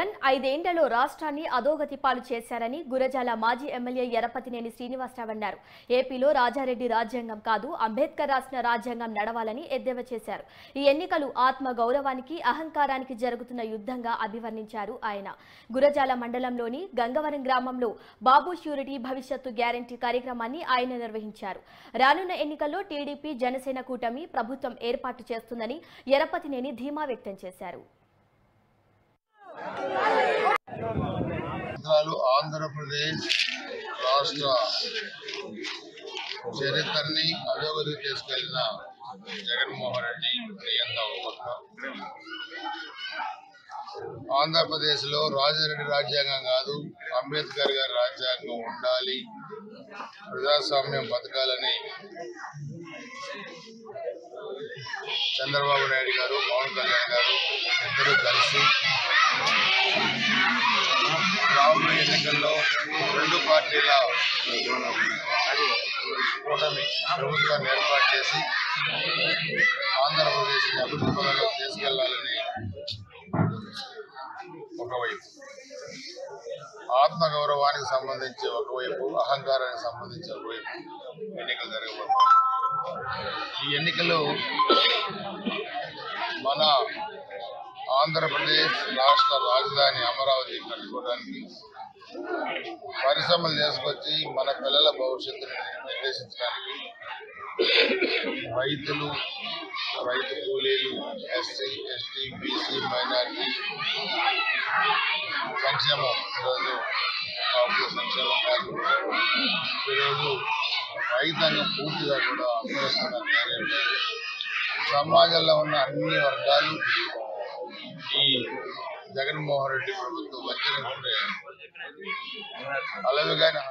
జగన్ 5 ఏళ్లలో రాష్ట్రాన్ని అధోగతి పాలు చేశారని గురజాల మాజీ ఎమ్మెల్యే ఎరపతినేని శ్రీనివాసరావు అన్నారు. ఏపీలో రాజారెడ్డి రాజ్యాంగం కాదు, అంబేద్కర్ రాసిన రాజ్యాంగం నడవాలని ఎద్దేవా చేశారు. ఈ ఎన్నికలు ఆత్మ గౌరవానికి, అహంకారానికి జరుగుతున్న యుద్ధంగా అభివర్ణించారు ఆయన. గురజాల మండలంలోని గంగవరం గ్రామంలో బాబు ష్యూరిటీ భవిష్యత్తు గ్యారంటీ కార్యక్రమాన్ని ఆయన నిర్వహించారు. రానున్న ఎన్నికల్లో టీడీపీ జనసేన కూటమి ప్రభుత్వం ఏర్పాటు చేస్తుందని ఎరపతినేని ధీమా వ్యక్తం చేశారు. ఆంధ్రప్రదేశ్ రాష్ట్ర చరిత్రని అధోగతి తీసుకెళ్లిన జగన్మోహన్ రెడ్డి ప్రియంత ఒక ఆంధ్రప్రదేశ్ లో రాజారెడ్డి రాజ్యాంగం కాదు, అంబేద్కర్ గారి రాజ్యాంగం ఉండాలి, ప్రజాస్వామ్యం బతకాలని చంద్రబాబు నాయుడు గారు, పవన్ కళ్యాణ్ గారు ఇద్దరు కలిసి రాబోయే ఎన్నికల్లో రెండు పార్టీల కూటమి ప్రభుత్వాన్ని ఏర్పాటు చేసి ఆంధ్రప్రదేశ్ అభివృద్ధి పదంలో తీసుకెళ్లాలని ఒకవైపు, ఆత్మగౌరవానికి సంబంధించి ఒకవైపు, అహంకారానికి సంబంధించి ఒకవైపు ఎన్నికలు జరగబోతున్నాయి. ఈ ఎన్నికలు మన ఆంధ్రప్రదేశ్ రాష్ట్ర రాజధాని అమరావతి కట్టుకోవడానికి, పరిశ్రమలు చేసుకొచ్చి మన పిల్లల భవిష్యత్తుని నిర్దేశించడానికి, రైతులు, రైతు కూలీలు, ఎస్సీ, ఎస్టీ, బీసీ, మైనారిటీ సంక్షేమం, ఈరోజు కాపుల సంక్షేమం కాదు, ఈరోజు రైతాంగం పూర్తిగా కూడా అర్థవిస్తున్న కార్యం లేదు. సమాజంలో ఉన్న అన్ని వర్గాలు ఈ జగన్మోహన్ రెడ్డి ప్రభుత్వం వచ్చిన అలవిగానే